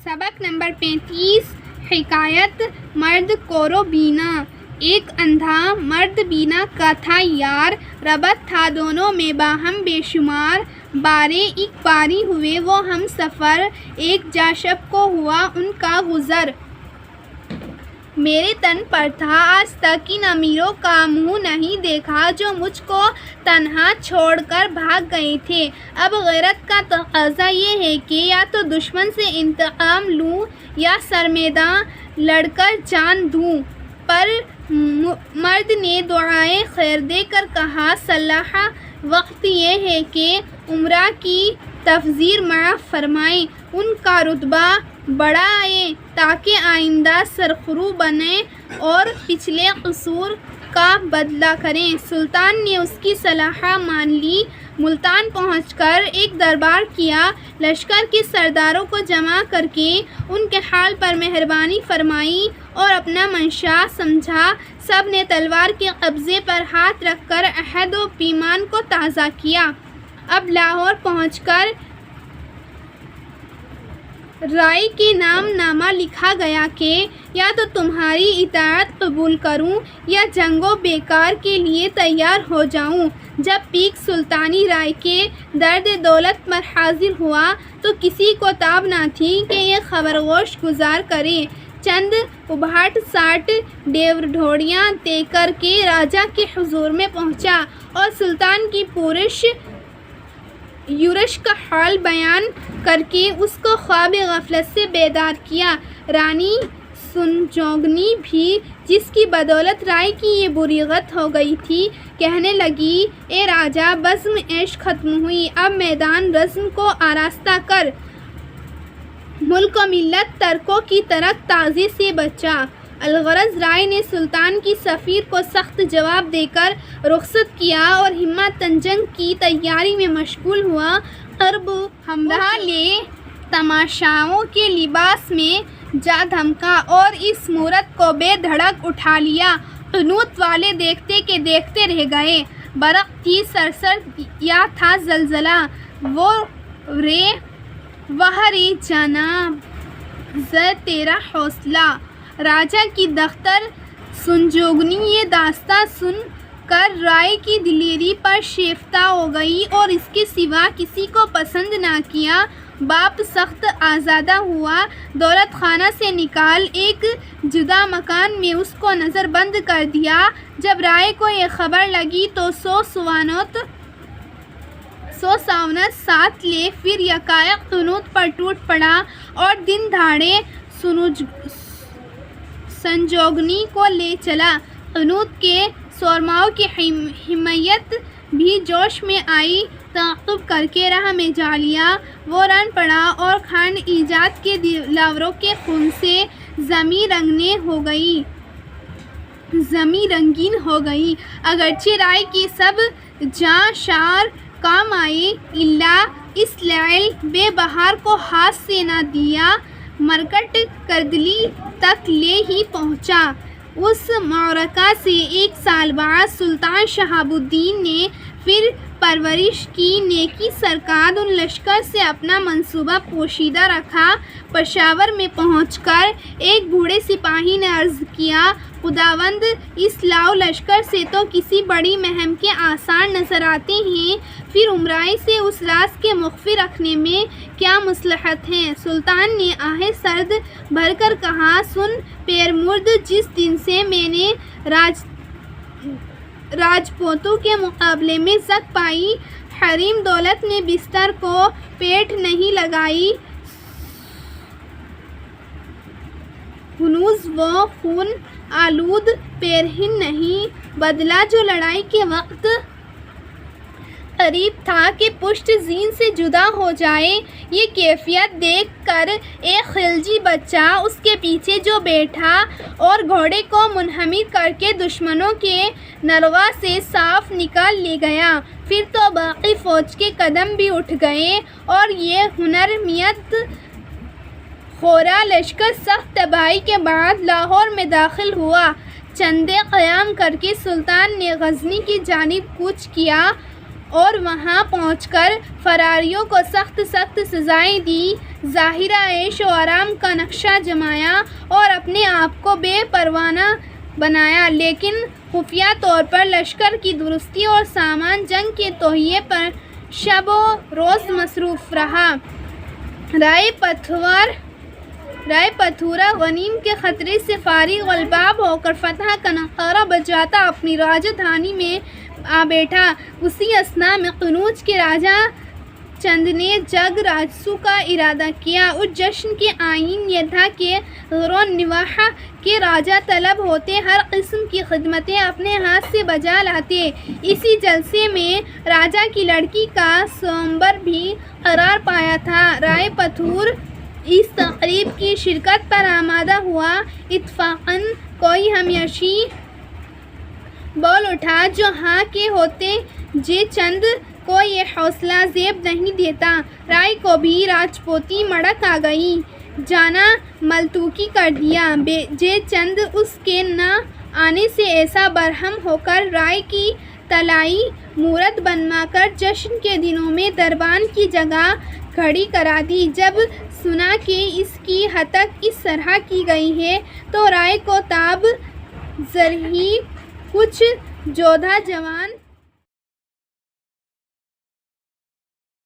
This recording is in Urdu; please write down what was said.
سبق نمبر 35 حکایت مرد کورو بینا۔ ایک اندھا مرد بینا کا تھا یار، ربط تھا دونوں میں باہم بے شمار۔ بارے ایک باری ہوئے وہ ہم سفر، ایک جا شب کو ہوا ان کا گزر۔ میرے تن پر تھا آج تک ان امیروں کا منہ نہیں دیکھا، جو مجھ کو تنہا چھوڑ کر بھاگ گئے تھے۔ اب غیرت کا تقاضا یہ ہے کہ یا تو دشمن سے انتقام لوں یا سر میدان لڑ کر جان دوں۔ پر مرد نے دعائے خیر دے کر کہا، صلاح وقت یہ ہے کہ عمرہ کی تفسیر معاف فرمائیں، ان کا رتبہ بڑھائیں تاکہ آئندہ سرخرو بنیں اور پچھلے قصور کا بدلہ کریں۔ سلطان نے اس کی صلاح مان لی۔ ملتان پہنچ کر ایک دربار کیا، لشکر کے سرداروں کو جمع کر کے ان کے حال پر مہربانی فرمائی اور اپنا منشا سمجھا۔ سب نے تلوار کے قبضے پر ہاتھ رکھ کر عہد و پیمان کو تازہ کیا۔ اب لاہور پہنچ کر رائے کے نام نامہ لکھا گیا کہ یا تو تمہاری اطاعت قبول کروں یا جنگ و بیکار کے لیے تیار ہو جاؤں۔ جب پیک سلطانی رائے کے درد دولت پر حاضر ہوا تو کسی کو تاب نہ تھی کہ یہ خبرگوش گزار کرے۔ چند ابھاٹ ساٹھ ڈھوڑیاں دے کر کے راجا کے حضور میں پہنچا اور سلطان کی پورش یورش کا حال بیان کر کے اس کو خواب غفلت سے بیدار کیا۔ رانی سنجوگنی بھی، جس کی بدولت رائے کی یہ بری غت ہو گئی تھی، کہنے لگی، اے راجا، بزم عیش ختم ہوئی، اب میدان رزم کو آراستہ کر، ملک و ملت ترکوں کی ترک تازی سے بچا۔ الغرض رائے نے سلطان کی سفیر کو سخت جواب دے کر رخصت کیا اور ہمت تنجنگ کی تیاری میں مشغول ہوا۔ قرب ہمراہ لے تماشاؤں کے لباس میں جا دھمکا اور اس مورت کو بے دھڑک اٹھا لیا۔ قنوت والے دیکھتے کہ دیکھتے رہ گئے۔ برق تھی سرسر یا تھا زلزلہ، وہ رے جناب ز تیرا حوصلہ۔ راجا کی دختر سنجوگنی یہ داستان سن کر رائے کی دلیری پر شیفتہ ہو گئی اور اس کے سوا کسی کو پسند نہ کیا۔ باپ سخت آزادہ ہوا، دولت خانہ سے نکال ایک جدا مکان میں اس کو نظر بند کر دیا۔ جب رائے کو یہ خبر لگی تو سو ساونت ساتھ لے پھر یکایک قنوت پر ٹوٹ پڑا اور دن دہاڑے سنجوگنی کو لے چلا۔ قنوت کے سورماؤں کی حمیت بھی جوش میں آئی، تعاقب کر کے راہ میں جا لیا۔ وہ رن پڑا اور کھانڈ ایجاد کے دلاوروں کے خون سے زمیں رنگین ہو گئی۔ اگرچہ رائے کی سب جاں شار کام آئے، اللہ اس لیل بے بہار کو ہاتھ سے نہ دیا، مرکٹ کردلی تک لے ہی پہنچا۔ اس معرکہ سے 1 سال بعد سلطان شہاب الدین نے پھر پرورش کی نیکی سرکار ان لشکر سے اپنا منصوبہ پوشیدہ رکھا۔ پشاور میں پہنچ کر ایک بوڑھے سپاہی نے عرض کیا، خداوند، اس لاؤ لشکر سے تو کسی بڑی مہم کے آثار نظر آتے ہیں، پھر عمرائی سے اس راز کے مخفی رکھنے میں کیا مصلحت ہے؟ سلطان نے آہ سرد بھر کر کہا، سن پیرمرد، جس دن سے میں نے راجپوتوں کے مقابلے میں زک پائی، حریم دولت نے بستر کو پیٹ نہیں لگائی، ہنوز وہ خون آلود پیرہن نہیں بدلا جو لڑائی کے وقت قریب تھا کہ پشت زین سے جدا ہو جائے۔ یہ کیفیت دیکھ کر ایک خلجی بچہ اس کے پیچھے جو بیٹھا اور گھوڑے کو منہمر کر کے دشمنوں کے نرغہ سے صاف نکال لے گیا۔ پھر تو باقی فوج کے قدم بھی اٹھ گئے اور یہ ہنرمیت خورا لشکر سخت تباہی کے بعد لاہور میں داخل ہوا۔ چندے قیام کر کے سلطان نے غزنی کی جانب کوچ کیا اور وہاں پہنچ کر فراریوں کو سخت سخت سزائیں دی، ظاہرہ عیش و آرام کا نقشہ جمایا اور اپنے آپ کو بے پروانہ بنایا، لیکن خفیہ طور پر لشکر کی درستی اور سامان جنگ کے تہیے پر شب و روز مصروف رہا۔ رائے پتھورا غنیم کے خطرے سے فارغ البال ہو کر فتح کا نعرہ بجاتا اپنی راجدھانی میں آ بیٹھا۔ اسی اثنا میں قنوج کے راجا چند نے جگ راجسو کا ارادہ کیا۔ اس جشن کے آئین یہ تھا کہ غیر و نواح کے راجا طلب ہوتے ہر قسم کی خدمتیں اپنے ہاتھ سے بجا لاتے۔ اسی جلسے میں راجا کی لڑکی کا سومبر بھی قرار پایا تھا۔ رائے پتھور اس تقریب کی شرکت پر آمادہ ہوا۔ اتفاقاً کوئی ہمیشی بول اٹھا، جو ہاں کے ہوتے جے چند کو یہ حوصلہ زیب نہیں دیتا۔ رائے کو بھی راجپوتی مڑک آ گئی، جانا ملتوکی کر دیا۔ جے چند اس کے نہ آنے سے ایسا برہم ہو کر رائے کی طلائی مورت بنوا کر جشن کے دنوں میں دربان کی جگہ کھڑی کرا دی۔ جب سنا کہ اس کی ہتک اس طرح کی گئی ہے تو رائے کو تاب ظرہی کچھ جودھا جوان